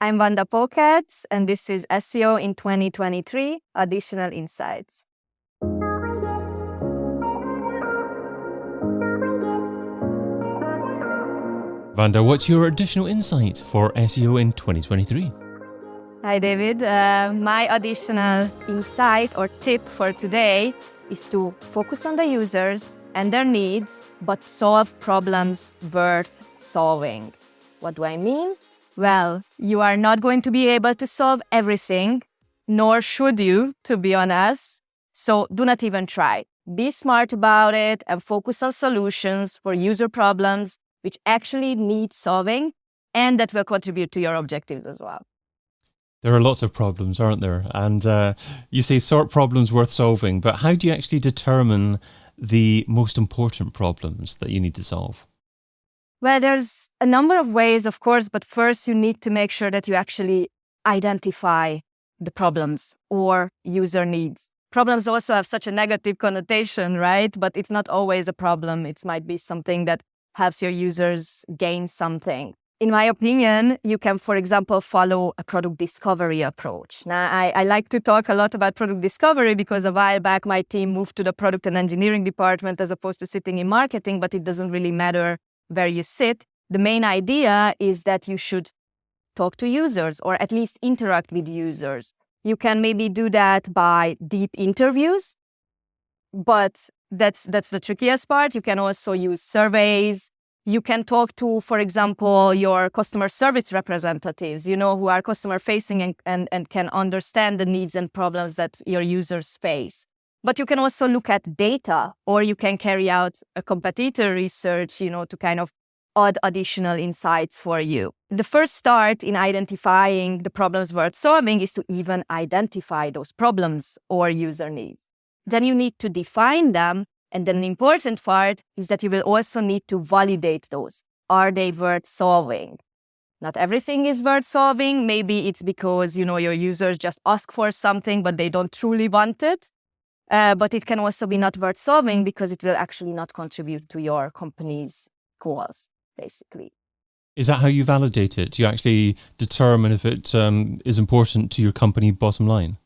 I'm Vanda Pókecz, and this is SEO in 2023, Additional Insights. Vanda, what's your additional insight for SEO in 2023? Hi, David. My additional insight or tip for today is to focus on the users and their needs, but solve problems worth solving. What do I mean? Well, you are not going to be able to solve everything, nor should you, to be honest. So do not even try. Be smart about it and focus on solutions for user problems which actually need solving and that will contribute to your objectives as well. There are lots of problems, aren't there? And you say sort problems worth solving, but how do you actually determine the most important problems that you need to solve? Well, there's a number of ways, of course, but first you need to make sure that you actually identify the problems or user needs. Problems also have such a negative connotation, right? But it's not always a problem. It might be something that helps your users gain something. In my opinion, you can, for example, follow a product discovery approach. Now, I like to talk a lot about product discovery because a while back my team moved to the product and engineering department as opposed to sitting in marketing, but it doesn't really matter where you sit. The main idea is that you should talk to users or at least interact with users. You can maybe do that by deep interviews, but that's the trickiest part. You can also use surveys. You can talk to, for example, your customer service representatives, who are customer facing and can understand the needs and problems that your users face. But you can also look at data, or you can carry out a competitor research, to kind of add additional insights for you. The first start in identifying the problems worth solving is to even identify those problems or user needs. Then you need to define them. And then an important part is that you will also need to validate those. Are they worth solving? Not everything is worth solving. Maybe it's because, your users just ask for something, but they don't truly want it. But it can also be not worth solving because it will actually not contribute to your company's goals, basically. Is that how you validate it? Do you actually determine if it is important to your company bottom line?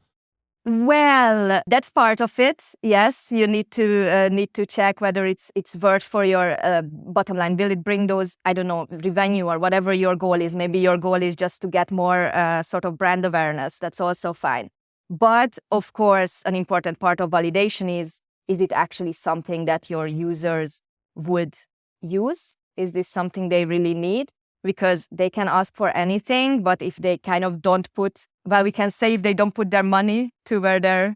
Well, that's part of it. Yes, you need to check whether it's worth for your bottom line. Will it bring those, revenue or whatever your goal is? Maybe your goal is just to get more sort of brand awareness. That's also fine. But of course, an important part of validation is it actually something that your users would use? Is this something they really need? Because they can ask for anything, but if they kind of don't put, we can say if they don't put their money to where their,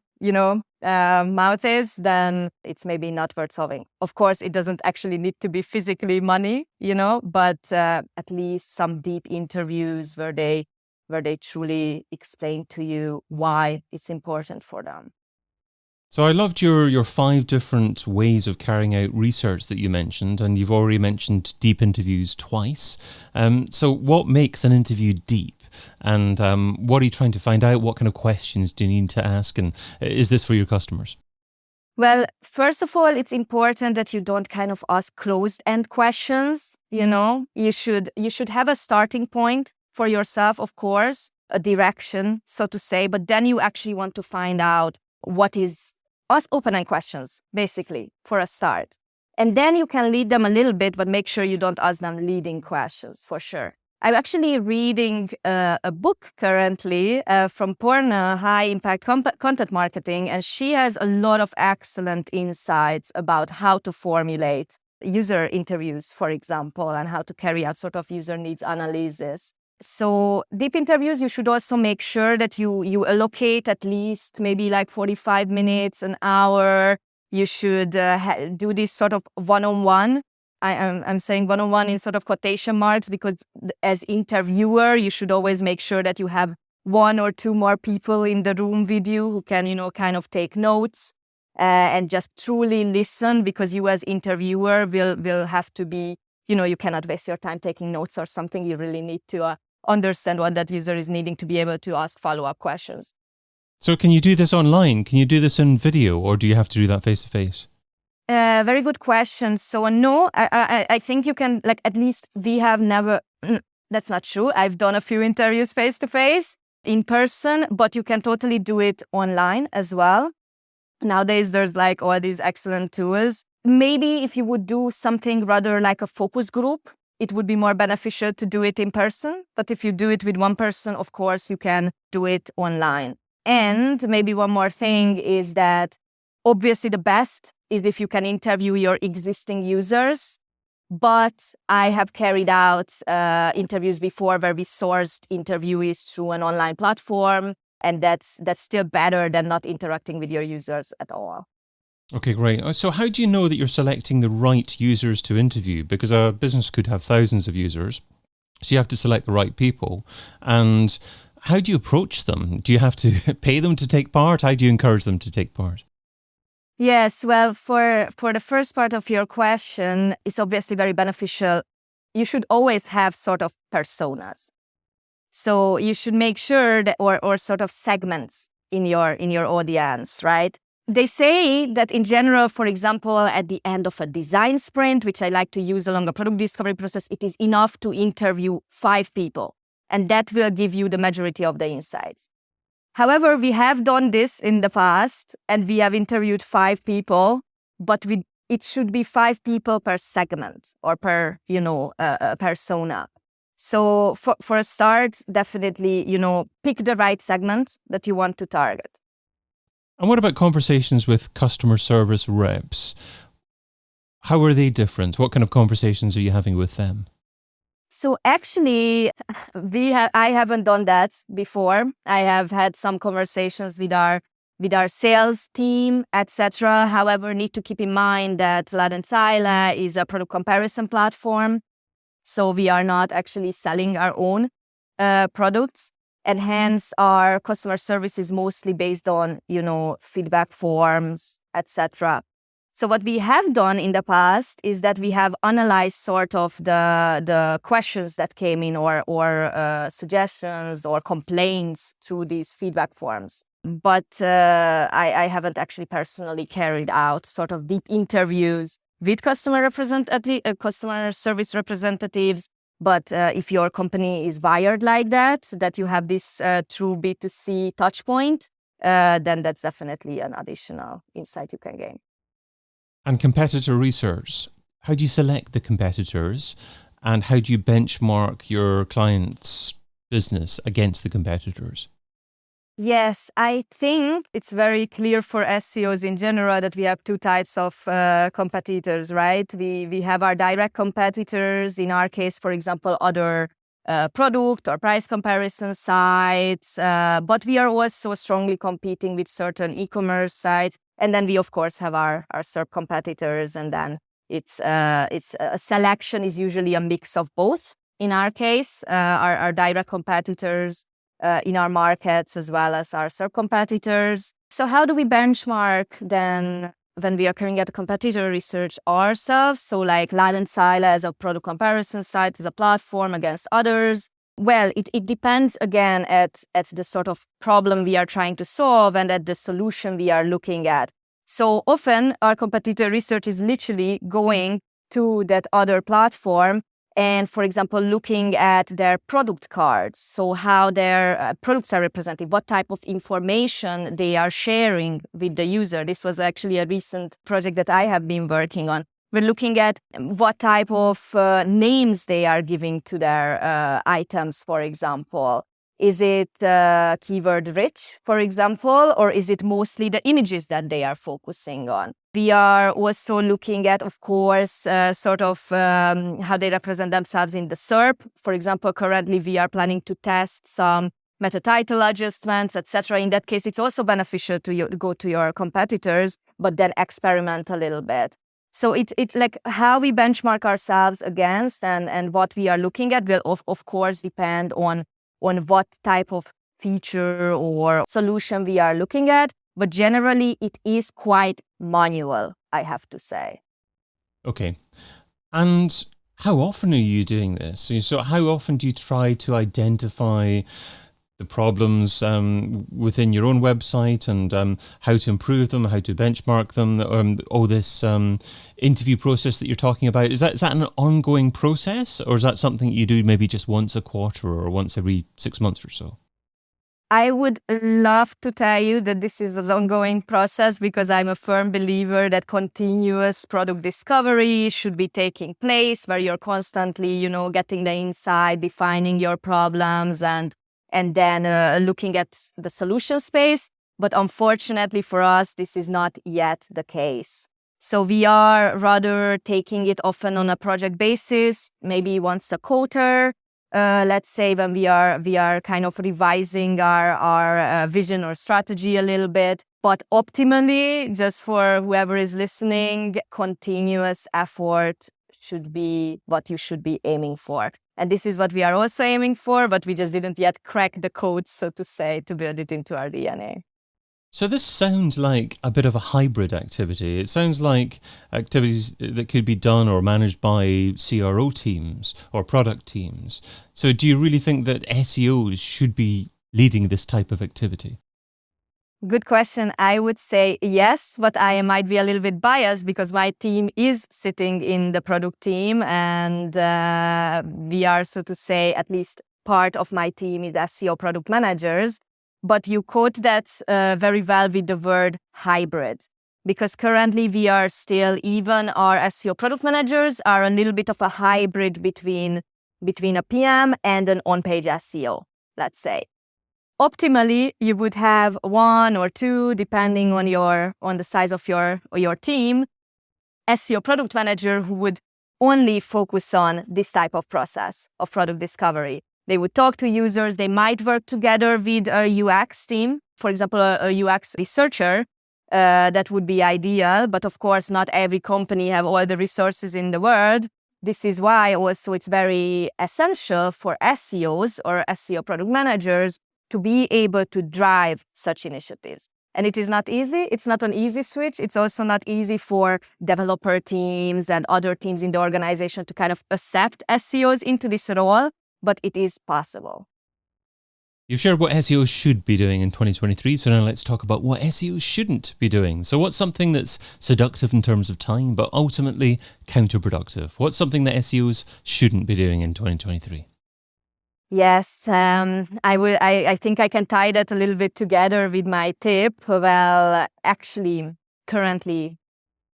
mouth is, then it's maybe not worth solving. Of course, it doesn't actually need to be physically money, but at least some deep interviews where they truly explain to you why it's important for them. So I loved your 5 different ways of carrying out research that you mentioned, and you've already mentioned deep interviews twice. So what makes an interview deep? And what are you trying to find out? What kind of questions do you need to ask? And is this for your customers? Well, first of all, it's important that you don't kind of ask closed-end questions. You should have a starting point for yourself, of course, a direction, so to say, but then you actually want to find out ask open-end questions, basically, for a start. And then you can lead them a little bit, but make sure you don't ask them leading questions, for sure. I'm actually reading a book currently from Porna, High Impact Content Marketing, and she has a lot of excellent insights about how to formulate user interviews, for example, and how to carry out sort of user needs analysis. So deep interviews, you should also make sure that you allocate at least maybe like 45 minutes, an hour. You should do this sort of one-on-one. I'm saying one-on-one in sort of quotation marks because as interviewer, you should always make sure that you have 1 or 2 more people in the room with you who can, kind of take notes and just truly listen, because you as interviewer will have to be, you cannot waste your time taking notes or something. You really need to understand what that user is needing to be able to ask follow-up questions. So can you do this online? Can you do this in video, or do you have to do that face-to-face? Very good question. So no, I think you can, at least we have never That's not true. I've done a few interviews face-to-face, in person, but you can totally do it online as well. Nowadays, there's like all these excellent tools. Maybe if you would do something rather like a focus group, it would be more beneficial to do it in person. But if you do it with one person, of course, you can do it online. And maybe one more thing is that obviously the best is if you can interview your existing users. But I have carried out interviews before where we sourced interviewees through an online platform, and that's still better than not interacting with your users at all. Okay, great. So how do you know that you're selecting the right users to interview? Because a business could have thousands of users, so you have to select the right people. And how do you approach them? Do you have to pay them to take part? How do you encourage them to take part? Yes, well, for the first part of your question, it's obviously very beneficial. You should always have sort of personas. So you should make sure that, or sort of segments in your audience, right? They say that in general, for example, at the end of a design sprint, which I like to use along a product discovery process, it is enough to interview 5 people, and that will give you the majority of the insights. However, we have done this in the past, and we have interviewed 5 people, but it should be 5 people per segment or per, persona. So for a start, definitely, pick the right segment that you want to target. And what about conversations with customer service reps? How are they different? What kind of conversations are you having with them? So actually, I haven't done that before. I have had some conversations with our sales team, etc. However, need to keep in mind that Vanda is a product comparison platform, so we are not actually selling our own products, and hence our customer service is mostly based on feedback forms, etc. So what we have done in the past is that we have analyzed sort of the questions that came in or suggestions or complaints through these feedback forms. But I haven't actually personally carried out sort of deep interviews with customer service representatives. But if your company is wired like that you have this true B2C touch point, then that's definitely an additional insight you can gain. And competitor research, how do you select the competitors and how do you benchmark your client's business against the competitors? Yes, I think it's very clear for SEOs in general that we have 2 types of competitors, right? We have our direct competitors, in our case, for example, other product or price comparison sites, but we are also strongly competing with certain e-commerce sites. And then we, of course, have our SERP competitors, and then it's a selection is usually a mix of both. In our case, our direct competitors in our markets as well as our SERP competitors. So how do we benchmark then when we are carrying out competitor research ourselves? So like Vanda as a product comparison site, as a platform against others. Well, it depends again at the sort of problem we are trying to solve and at the solution we are looking at. So often our competitor research is literally going to that other platform and, for example, looking at their product cards. So how their products are represented, what type of information they are sharing with the user. This was actually a recent project that I have been working on. We're looking at what type of names they are giving to their items, for example. Is it keyword rich, for example, or is it mostly the images that they are focusing on? We are also looking at, of course, how they represent themselves in the SERP. For example, currently we are planning to test some meta title adjustments, etc. In that case, it's also beneficial to go to your competitors, but then experiment a little bit. So it's like how we benchmark ourselves against and what we are looking at will of course depend on what type of feature or solution we are looking at. But generally, it is quite manual, I have to say. Okay. And how often are you doing this? So how often do you try to identify the problems within your own website and how to improve them, how to benchmark them, all this interview process that you're talking about. Is that an ongoing process, or is that something you do maybe just once a quarter or once every 6 months or so? I would love to tell you that this is an ongoing process, because I'm a firm believer that continuous product discovery should be taking place, where you're constantly, getting the insight, defining your problems, and then looking at the solution space. But unfortunately for us, this is not yet the case. So we are rather taking it often on a project basis, maybe once a quarter. Let's say when we are kind of revising our vision or strategy a little bit. But optimally, just for whoever is listening, continuous effort should be what you should be aiming for. And this is what we are also aiming for, but we just didn't yet crack the code, so to say, to build it into our DNA. So this sounds like a bit of a hybrid activity. It sounds like activities that could be done or managed by CRO teams or product teams. So do you really think that SEOs should be leading this type of activity? Good question. I would say yes, but I might be a little bit biased because my team is sitting in the product team, and we are, so to say, at least part of my team is SEO product managers. But you quote that very well with the word hybrid, because currently we are still, even our SEO product managers are a little bit of a hybrid between a PM and an on-page SEO, let's say. Optimally, you would have one or two, depending on the size of your team, SEO product manager who would only focus on this type of process of product discovery. They would talk to users. They might work together with a UX team, for example, a UX researcher. That would be ideal. But of course, not every company have all the resources in the world. This is why also it's very essential for SEOs or SEO product managers to be able to drive such initiatives. And it is not easy. It's not an easy switch. It's also not easy for developer teams and other teams in the organization to kind of accept SEOs into this role. But it is possible. You've shared what SEOs should be doing in 2023, so now let's talk about what SEOs shouldn't be doing. So what's something that's seductive in terms of time, but ultimately counterproductive? What's something that SEOs shouldn't be doing in 2023? Yes, I think I can tie that a little bit together with my tip. Well, actually, currently,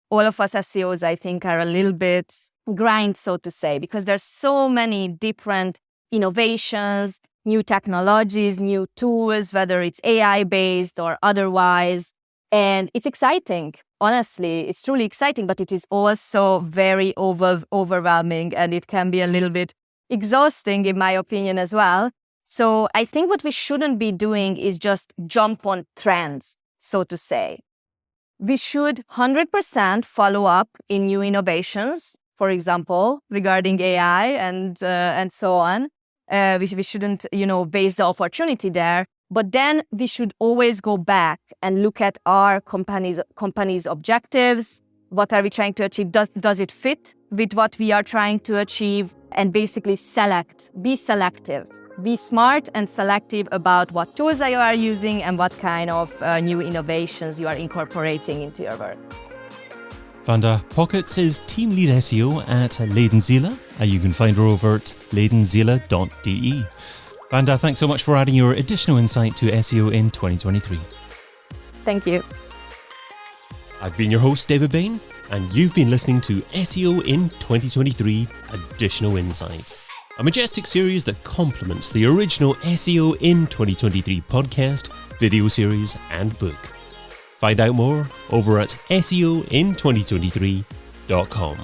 all of us SEOs, I think, are a little bit grind, so to say, because there's so many different innovations, new technologies, new tools, whether it's AI-based or otherwise. And it's exciting. Honestly, it's truly exciting, but it is also very overwhelming, and it can be a little bit exhausting, in my opinion, as well. So I think what we shouldn't be doing is just jump on trends, so to say. We should 100% follow up in new innovations, for example, regarding AI and so on. We shouldn't, base the opportunity there. But then we should always go back and look at our company's objectives. What are we trying to achieve? Does it fit with what we are trying to achieve? And basically be selective. Be smart and selective about what tools you are using and what kind of new innovations you are incorporating into your work. Vanda Pókecz is Team Lead SEO at Leidenzila. You can find her over at leidenzila.de. Vanda, thanks so much for adding your additional insight to SEO in 2023. Thank you. I've been your host, David Bain, and you've been listening to SEO in 2023 Additional Insights, a majestic series that complements the original SEO in 2023 podcast, video series, and book. Find out more over at SEOin2023.com.